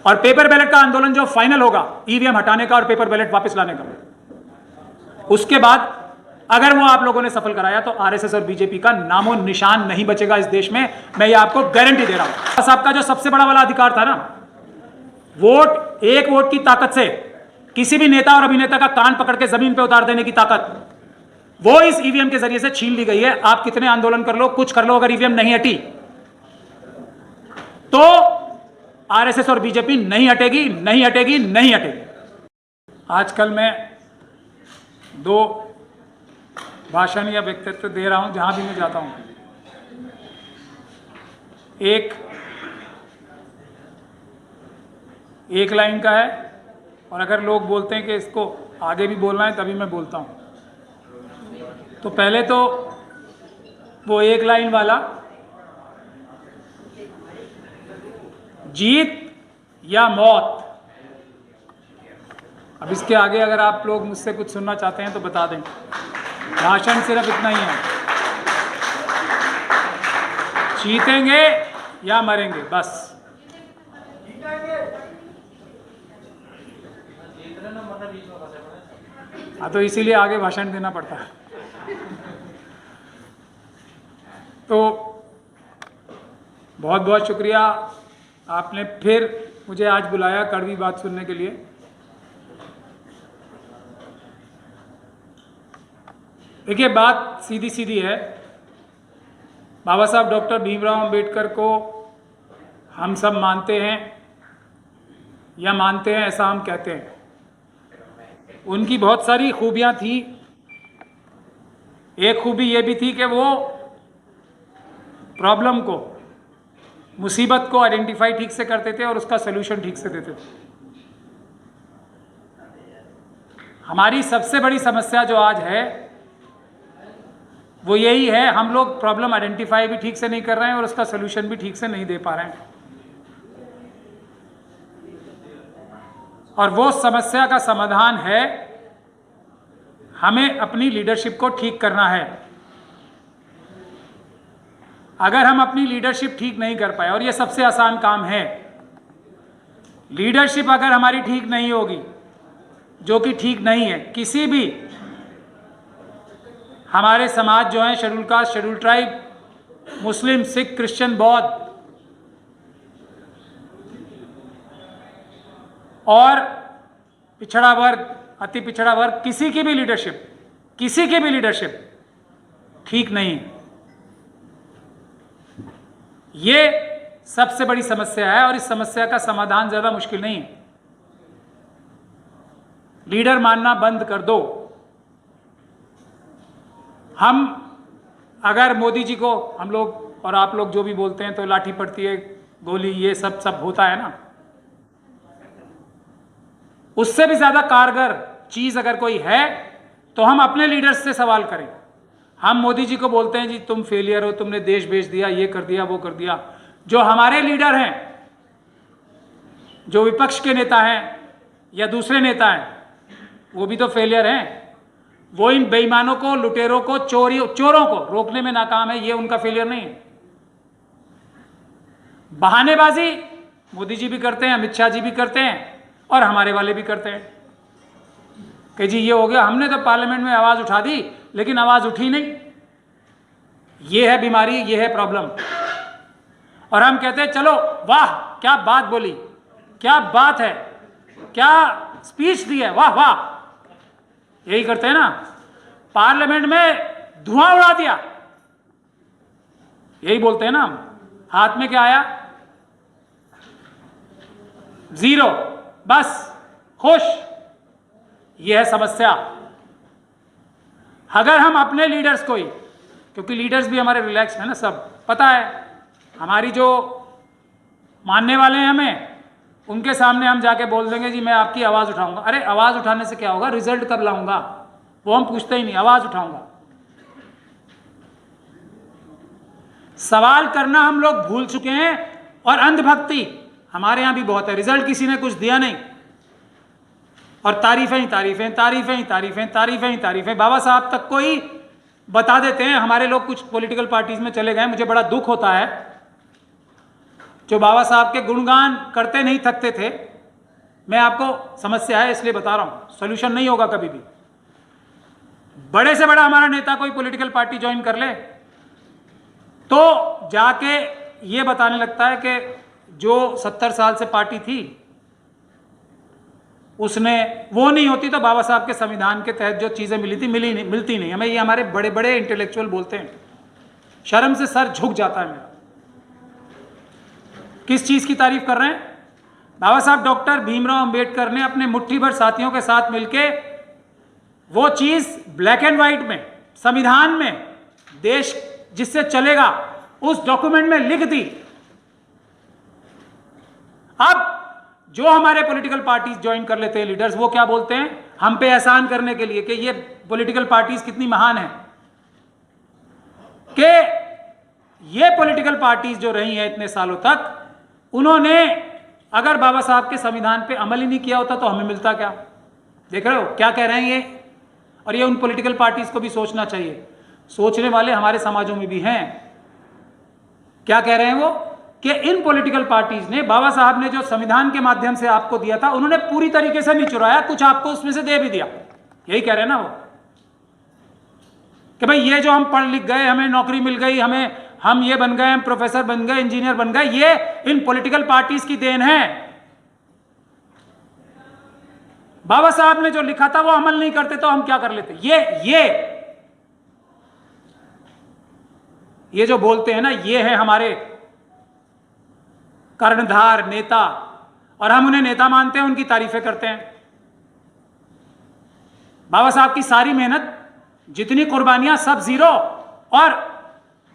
और paper ballot का आंदोलन जो फाइनल होगा ईवीएम हटाने का और पेपर बैलेट वापस लाने का, उसके बाद अगर वो आप लोगों ने सफल कराया तो आरएसएस और बीजेपी का नामो निशान नहीं बचेगा इस देश में, मैं ये आपको गारंटी दे रहा हूं। बस आपका जो सबसे बड़ा वाला अधिकार था ना, वोट, एक वोट की ताकत से किसी भी नेता और अभिनेता का कान पकड़ के जमीन पे उतार देने की ताकत, वो इस ईवीएम के जरिए से छीन ली गई है। आप कितने आंदोलन कर लो, कुछ कर लो, अगर ईवीएम नहीं हटी तो आरएसएस और बीजेपी नहीं हटेगी, नहीं हटेगी, नहीं हटेगी। आजकल मैं दो भाषण या व्यक्तित्व दे रहा हूं जहां भी मैं जाता हूं। एक लाइन का है, और अगर लोग बोलते हैं कि इसको आगे भी बोलना है तभी मैं बोलता हूं। तो पहले तो वो एक लाइन वाला, जीत या मौत। अब इसके आगे अगर आप लोग मुझसे कुछ सुनना चाहते हैं तो बता दें। भाषण सिर्फ इतना ही है, जीतेंगे या मरेंगे, बस। हाँ, तो इसीलिए आगे भाषण देना पड़ता है। तो बहुत बहुत शुक्रिया, आपने फिर मुझे आज बुलाया कड़वी बात सुनने के लिए। देखिए, बात सीधी सीधी है। बाबा साहब डॉक्टर भीमराव अंबेडकर को हम सब मानते हैं या मानते हैं ऐसा हम कहते हैं। उनकी बहुत सारी खूबियां थी। एक खूबी ये भी थी कि वो प्रॉब्लम को, मुसीबत को आइडेंटिफाई ठीक से करते थे और उसका सलूशन ठीक से देते थे। हमारी सबसे बड़ी समस्या जो आज है वो यही है, हम लोग प्रॉब्लम आइडेंटिफाई भी ठीक से नहीं कर रहे हैं और उसका सलूशन भी ठीक से नहीं दे पा रहे हैं। और वो समस्या का समाधान है, हमें अपनी लीडरशिप को ठीक करना है। अगर हम अपनी लीडरशिप ठीक नहीं कर पाए, और ये सबसे आसान काम है, लीडरशिप अगर हमारी ठीक नहीं होगी, जो कि ठीक नहीं है, किसी भी हमारे समाज जो है, शेड्यूल कास्ट, शेड्यूल ट्राइब, मुस्लिम, सिख, क्रिश्चियन, बौद्ध और पिछड़ा वर्ग, अति पिछड़ा वर्ग, किसी की भी लीडरशिप ठीक नहीं है। ये सबसे बड़ी समस्या है और इस समस्या का समाधान ज्यादा मुश्किल नहीं है। लीडर मानना बंद कर दो। हम अगर मोदी जी को, हम लोग और आप लोग जो भी बोलते हैं तो लाठी पड़ती है, गोली, ये सब होता है ना, उससे भी ज्यादा कारगर चीज अगर कोई है तो हम अपने लीडर्स से सवाल करें। हम मोदी जी को बोलते हैं जी तुम फेलियर हो, तुमने देश बेच दिया, ये कर दिया, वो कर दिया। जो हमारे लीडर हैं, जो विपक्ष के नेता हैं या दूसरे नेता हैं, वो भी तो फेलियर हैं। वो इन बेईमानों को, लुटेरों को, चोरों को रोकने में नाकाम है, ये उनका फेलियर नहीं है। बहानेबाजी मोदी जी भी करते हैं, अमित शाह जी भी करते हैं और हमारे वाले भी करते हैं कि जी ये हो गया, हमने तो पार्लियामेंट में आवाज उठा दी लेकिन आवाज उठी नहीं। ये है बीमारी, ये है प्रॉब्लम। और हम कहते हैं चलो वाह क्या बात बोली, क्या बात है, क्या स्पीच दी है, वाह वाह, यही करते हैं ना। पार्लियामेंट में धुआं उड़ा दिया, यही बोलते हैं ना। हाथ में क्या आया? जीरो, बस खुश। यह है समस्या। अगर हम अपने लीडर्स को ही, क्योंकि लीडर्स भी हमारे रिलैक्स है ना, सब पता है, हमारी जो मानने वाले हैं हमें, उनके सामने हम जाके बोल देंगे जी मैं आपकी आवाज उठाऊंगा। अरे आवाज उठाने से क्या होगा, रिजल्ट कब लाऊंगा, वो हम पूछते ही नहीं, आवाज उठाऊंगा। सवाल करना हम लोग भूल चुके हैं और अंधभक्ति हमारे यहां भी बहुत है। रिजल्ट किसी ने कुछ दिया नहीं और तारीफें ही तारीफें, तारीफें ही तारीफें, तारीफें ही तारीफें। बाबा साहब तक को ही बता देते हैं। हमारे लोग कुछ पॉलिटिकल पार्टीज में चले गए, मुझे बड़ा दुख होता है। जो बाबा साहब के गुणगान करते नहीं थकते थे। मैं आपको समस्या है इसलिए बता रहा हूं, सोल्यूशन नहीं होगा कभी भी। बड़े से बड़ा हमारा नेता कोई पॉलिटिकल पार्टी ज्वाइन कर ले तो जाके ये बताने लगता है कि जो 70 साल से पार्टी थी उसने वो नहीं होती तो बाबा साहब के संविधान के तहत जो चीजें मिली थी मिलती नहीं। हमें ये हमारे बड़े बड़े इंटेलेक्चुअल बोलते हैं, शर्म से सर झुक जाता है मेरा। किस चीज की तारीफ कर रहे हैं? बाबा साहब डॉक्टर भीमराव अंबेडकर ने अपने मुट्ठी भर साथियों के साथ मिलके वो चीज ब्लैक एंड व्हाइट में संविधान में देश जिससे चलेगा उस डॉक्यूमेंट में लिख दी। अब जो हमारे पॉलिटिकल पार्टीज ज्वाइन कर लेते हैं लीडर्स, वो क्या बोलते हैं हम पे एहसान करने के लिए कि ये पॉलिटिकल पार्टीज कितनी महान है, कि ये पॉलिटिकल पार्टीज जो रही हैं इतने सालों तक, उन्होंने अगर बाबा साहब के संविधान पे अमल ही नहीं किया होता तो हमें मिलता क्या? देख रहे हो क्या कह रहे हैं ये? और ये उन पॉलिटिकल पार्टीज को भी सोचना चाहिए। सोचने वाले हमारे समाजों में भी हैं। क्या कह रहे हैं वो? कि इन पॉलिटिकल पार्टीज ने, बाबा साहब ने जो संविधान के माध्यम से आपको दिया था, उन्होंने पूरी तरीके से नहीं चुराया, कुछ आपको उसमें से दे भी दिया। यही कह रहे हैं ना वो, कि भाई ये जो हम पढ़ लिख गए, हमें नौकरी मिल गई, हम ये बन गए, हम प्रोफेसर बन गए, इंजीनियर बन गए, ये इन पॉलिटिकल पार्टीज की देन है। बाबा साहब ने जो लिखा था वो अमल नहीं करते तो हम क्या कर लेते? ये जो बोलते हैं ना, ये है हमारे कर्णधार नेता, और हम उन्हें नेता मानते हैं, उनकी तारीफें करते हैं। बाबा साहब की सारी मेहनत, जितनी कुर्बानियां, सब जीरो। और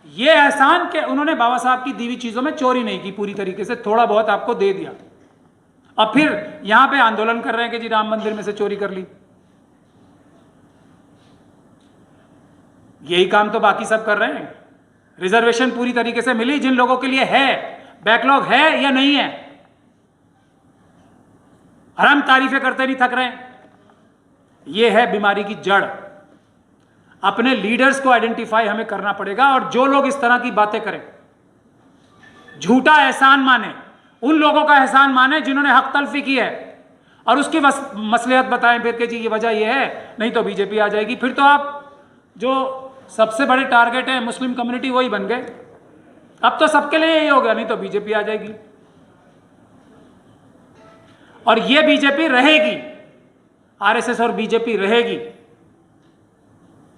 ये एहसान कि उन्होंने बाबा साहब की दी हुई चीजों में चोरी नहीं की, पूरी तरीके से थोड़ा बहुत आपको दे दिया। अब फिर यहां पे आंदोलन कर रहे हैं कि जी राम मंदिर में से चोरी कर ली। यही काम तो बाकी सब कर रहे हैं। रिजर्वेशन पूरी तरीके से मिली जिन लोगों के लिए है, बैकलॉग है या नहीं है, और हम तारीफें करते नहीं थक रहे हैं। यह है बीमारी की जड़। अपने लीडर्स को आइडेंटिफाई हमें करना पड़ेगा, और जो लोग इस तरह की बातें करें, झूठा एहसान माने, उन लोगों का एहसान माने जिन्होंने हक तलफी की है, और उसकी मसलिहत बताएं फिर कि जी ये वजह ये है, नहीं तो बीजेपी आ जाएगी। फिर तो आप जो सबसे बड़े टारगेट है मुस्लिम कम्युनिटी, वही बन गए। अब तो सबके लिए यही हो गया, नहीं तो बीजेपी आ जाएगी। और ये बीजेपी रहेगी, आरएसएस और बीजेपी रहेगी,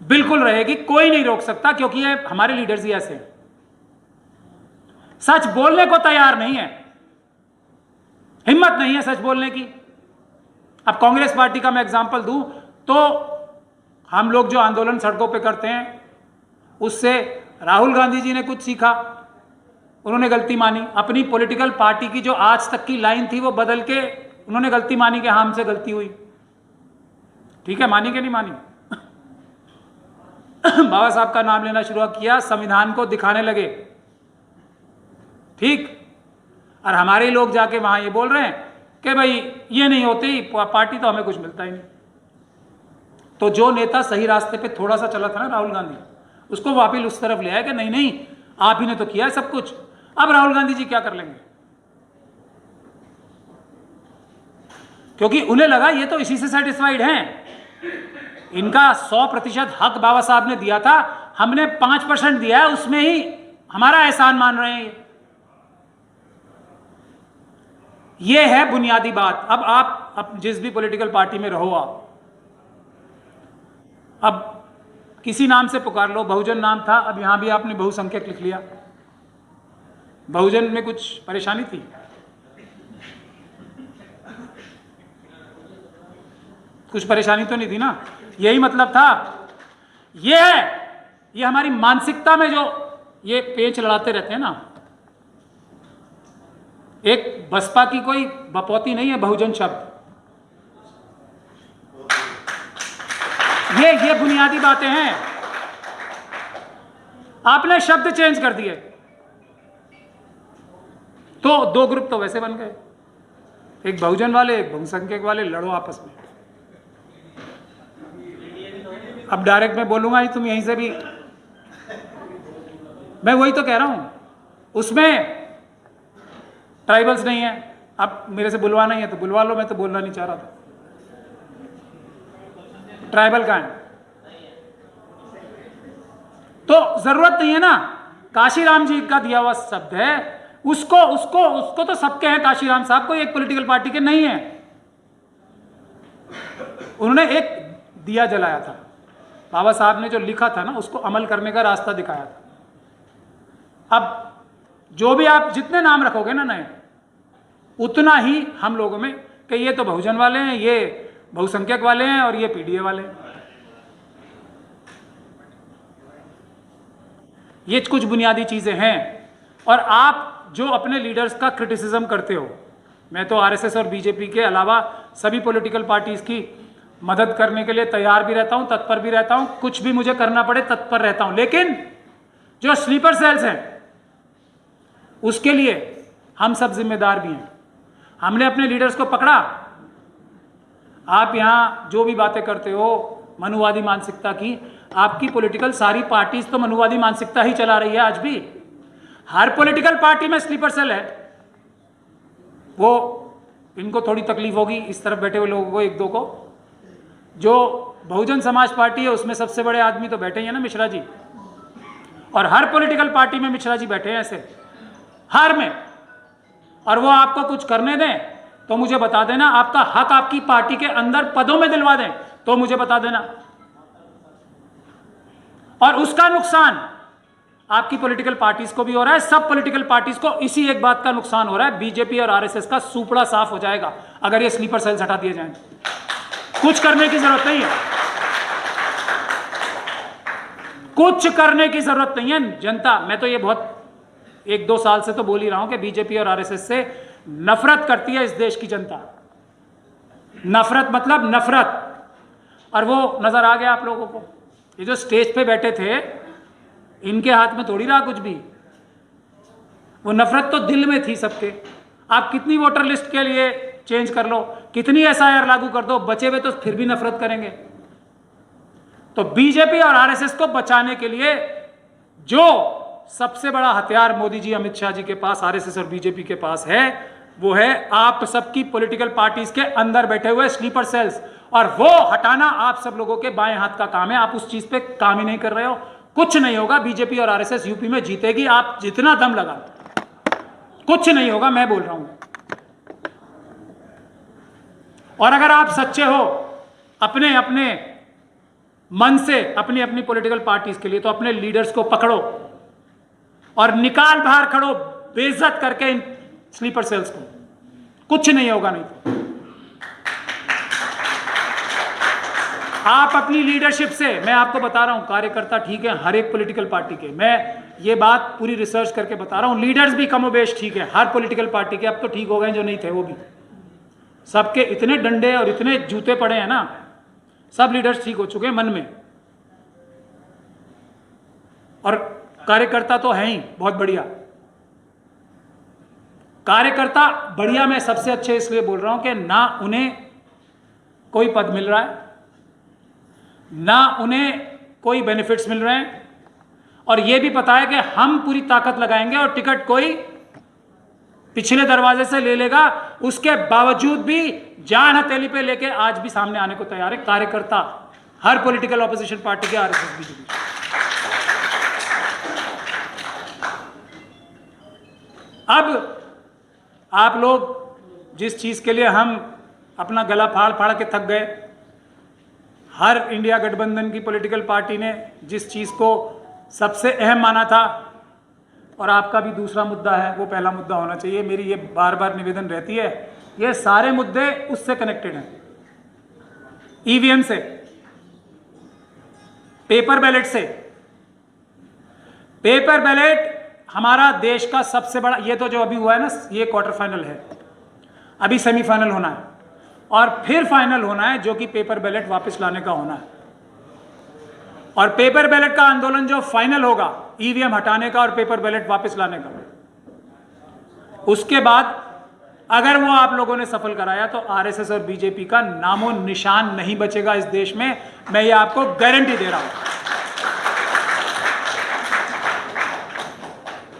बिल्कुल रहेगी, कोई नहीं रोक सकता, क्योंकि ये हमारे लीडर्स ही ऐसे हैं, सच बोलने को तैयार नहीं है, हिम्मत नहीं है सच बोलने की। अब कांग्रेस पार्टी का मैं एग्जांपल दूं तो हम लोग जो आंदोलन सड़कों पे करते हैं, उससे राहुल गांधी जी ने कुछ सीखा, उन्होंने गलती मानी। अपनी पॉलिटिकल पार्टी की जो आज तक की लाइन थी वो बदल के उन्होंने गलती मानी कि हाँ हमसे गलती हुई। ठीक है, मानी कि नहीं मानी? बाबा साहब का नाम लेना शुरू किया, संविधान को दिखाने लगे, ठीक। और हमारे लोग जाके वहां ये बोल रहे हैं कि भाई ये नहीं होती पार्टी तो हमें कुछ मिलता ही नहीं। तो जो नेता सही रास्ते पे थोड़ा सा चला था ना, राहुल गांधी, उसको वापिस उस तरफ ले आया कि नहीं नहीं आप ही ने तो किया है सब कुछ। अब राहुल गांधी जी क्या कर लेंगे? क्योंकि उन्हें लगा ये तो इसी से सेटिस्फाइड हैं, इनका 100% हक बाबा साहब ने दिया था, हमने 5% दिया है, उसमें ही हमारा एहसान मान रहे हैं। ये है बुनियादी बात। अब आप जिस भी पॉलिटिकल पार्टी में रहो, आप अब किसी नाम से पुकार लो, बहुजन नाम था, अब यहां भी आपने बहुसंख्यक लिख लिया। बहुजन में कुछ परेशानी थी? कुछ परेशानी तो नहीं थी ना, यही मतलब था। ये है, ये हमारी मानसिकता में जो ये पेच लड़ाते रहते हैं ना, एक बसपा की कोई बपौती नहीं है बहुजन शब्द। ये बुनियादी बातें हैं। आपने शब्द चेंज कर दिए तो दो ग्रुप तो वैसे बन गए, एक बहुजन वाले, एक बहुसंख्यक वाले, लड़ो आपस में। अब डायरेक्ट मैं बोलूंगा ही, तुम यहीं से भी, मैं वही तो कह रहा हूं। उसमें ट्राइबल्स नहीं है, अब मेरे से बुलवाना ही है तो बुलवा लो, मैं तो बोलना नहीं चाह रहा था। ट्राइबल कहाँ है? तो जरूरत नहीं है ना, काशीराम जी का दिया हुआ शब्द है, उसको उसको उसको तो सबके हैं, काशीराम साहब को एक पॉलिटिकल पार्टी के नहीं है। उन्होंने एक दिया जलाया था, बाबा साहब ने जो लिखा था ना उसको अमल करने का रास्ता दिखाया था। अब जो भी आप जितने नाम रखोगे ना नए, उतना ही हम लोगों में कि ये तो बहुजन वाले हैं, ये बहुसंख्यक वाले हैं और ये पीडीए वाले हैं। ये कुछ बुनियादी चीजें हैं। और आप जो अपने लीडर्स का क्रिटिसिज्म करते हो, मैं तो आरएसएस और बीजेपी के अलावा सभी पॉलिटिकल पार्टीज की मदद करने के लिए तैयार भी रहता हूं, तत्पर भी रहता हूं, कुछ भी मुझे करना पड़े तत्पर रहता हूं, लेकिन जो स्लीपर सेल्स हैं उसके लिए हम सब जिम्मेदार भी हैं। हमने अपने लीडर्स को पकड़ा। आप यहां जो भी बातें करते हो मनुवादी मानसिकता की, आपकी पॉलिटिकल सारी पार्टीज तो मनुवादी मानसिकता ही चला रही है आज भी। हर पॉलिटिकल पार्टी में स्लीपर सेल है। वो इनको थोड़ी तकलीफ होगी इस तरफ बैठे हुए लोगों को, एक दो को। जो बहुजन समाज पार्टी है उसमें सबसे बड़े आदमी तो बैठे ही है ना, मिश्रा जी, और हर पॉलिटिकल पार्टी में मिश्रा जी बैठे हैं ऐसे, हर में। और वो आपको कुछ करने दें तो मुझे बता देना, आपका हक आपकी पार्टी के अंदर पदों में दिलवा दें तो मुझे बता देना। और उसका नुकसान आपकी पॉलिटिकल पार्टीज को भी हो रहा है, सब पॉलिटिकल पार्टीज को इसी एक बात का नुकसान हो रहा है, बीजेपी और आरएसएस का सूपड़ा साफ हो जाएगा अगर ये स्लीपर सेल्स हटा दिए जाएं। कुछ करने की जरूरत नहीं है, कुछ करने की जरूरत नहीं है। जनता, मैं तो ये बहुत 1-2 साल से तो बोल ही रहा हूं कि बीजेपी और आरएसएस से नफरत करती है इस देश की जनता। नफरत मतलब नफरत। और वो नजर आ गया आप लोगों को, ये जो स्टेज पे बैठे थे इनके हाथ में थोड़ी रहा कुछ भी, वो नफरत तो दिल में थी सबके। आप कितनी वोटर लिस्ट के लिए चेंज कर लो, कितनी एसआईआर लागू कर दो, बचे हुए तो फिर भी नफरत करेंगे। तो बीजेपी और आरएसएस को बचाने के लिए जो सबसे बड़ा हथियार मोदी जी, अमित शाह जी के पास, आरएसएस और बीजेपी के पास है, वो है आप सबकी पॉलिटिकल पार्टीज के अंदर बैठे हुए स्लीपर सेल्स। और वो हटाना आप सब लोगों के बाएं हाथ का काम है। आप उस चीज पे काम ही नहीं कर रहे हो। कुछ नहीं होगा, बीजेपी और आरएसएस यूपी में जीतेगी, आप जितना दम लगा, कुछ नहीं होगा, मैं बोल रहा हूं। और अगर आप सच्चे हो अपने अपने मन से, अपनी अपनी पॉलिटिकल पार्टीज के लिए, तो अपने लीडर्स को पकड़ो और निकाल बाहर खड़ो बेइज्जत करके इन स्लीपर सेल्स को। कुछ नहीं होगा। नहीं तो आप अपनी लीडरशिप से, मैं आपको बता रहा हूं, कार्यकर्ता ठीक है हर एक पॉलिटिकल पार्टी के, मैं ये बात पूरी रिसर्च करके बता रहा हूं, लीडर्स भी कमोबेश ठीक है हर पॉलिटिकल पार्टी के। अब तो ठीक हो गए, जो नहीं थे वो भी, सबके इतने डंडे और इतने जूते पड़े हैं ना, सब लीडर्स ठीक हो चुके हैं मन में। और कार्यकर्ता तो है ही बहुत बढ़िया। कार्यकर्ता बढ़िया, मैं सबसे अच्छे इसलिए बोल रहा हूं कि ना उन्हें कोई पद मिल रहा है, ना उन्हें कोई बेनिफिट्स मिल रहे हैं, और यह भी पता है कि हम पूरी ताकत लगाएंगे और टिकट कोई पिछले दरवाजे से ले लेगा। उसके बावजूद भी जान हथेली पे लेके आज भी सामने आने को तैयार है कार्यकर्ता, हर पॉलिटिकल ऑपोजिशन पार्टी के, आरएसएस, बीजेपी। अब आप लोग जिस चीज के लिए हम अपना गला फाड़ फाड़ के थक गए, हर इंडिया गठबंधन की पॉलिटिकल पार्टी ने जिस चीज को सबसे अहम माना था, और आपका भी दूसरा मुद्दा है, वो पहला मुद्दा होना चाहिए, मेरी ये बार बार निवेदन रहती है, ये सारे मुद्दे उससे कनेक्टेड हैं, ईवीएम से, पेपर बैलेट से। पेपर बैलेट हमारा देश का सबसे बड़ा, ये तो जो अभी हुआ है ना, ये क्वार्टर फाइनल है, अभी सेमीफाइनल होना है और फिर फाइनल होना है, जो कि पेपर बैलेट वापस लाने का होना है। और पेपर बैलेट का आंदोलन जो फाइनल होगा, ईवीएम हटाने का और पेपर बैलेट वापस लाने का, उसके बाद अगर वो आप लोगों ने सफल कराया तो आरएसएस और बीजेपी का नामो निशान नहीं बचेगा इस देश में, मैं ये आपको गारंटी दे रहा हूं।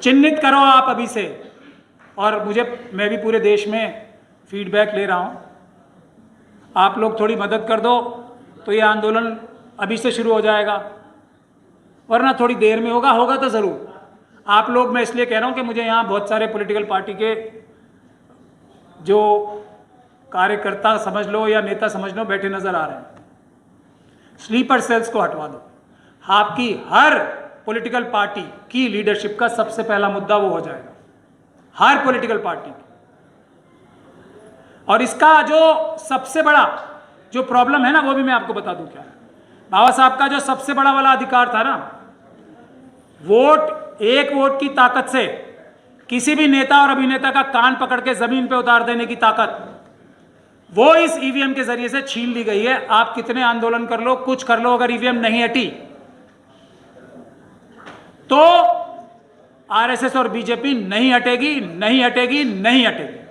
चिन्हित करो आप अभी से और मैं भी पूरे देश में फीडबैक ले रहा हूँ। आप लोग थोड़ी मदद कर दो तो ये आंदोलन अभी से शुरू हो जाएगा, वरना थोड़ी देर में होगा तो ज़रूर। आप लोग, मैं इसलिए कह रहा हूँ कि मुझे यहाँ बहुत सारे पॉलिटिकल पार्टी के जो कार्यकर्ता समझ लो या नेता समझ लो बैठे नज़र आ रहे हैं। स्लीपर सेल्स को हटवा दो। आपकी हर पॉलिटिकल पार्टी की लीडरशिप का सबसे पहला मुद्दा वो हो जाएगा, हर पॉलिटिकल पार्टी। और इसका जो सबसे बड़ा जो प्रॉब्लम है ना, वो भी मैं आपको बता दूं क्या है। बाबा साहब का जो सबसे बड़ा वाला अधिकार था ना, वोट, एक वोट की ताकत से किसी भी नेता और अभिनेता का कान पकड़ के जमीन पे उतार देने की ताकत, वो इस ईवीएम के जरिए से छीन ली गई है। आप कितने आंदोलन कर लो, कुछ कर लो, अगर ईवीएम नहीं हटी तो आरएसएस और बीजेपी नहीं हटेगी, नहीं हटेगी, नहीं हटेगी।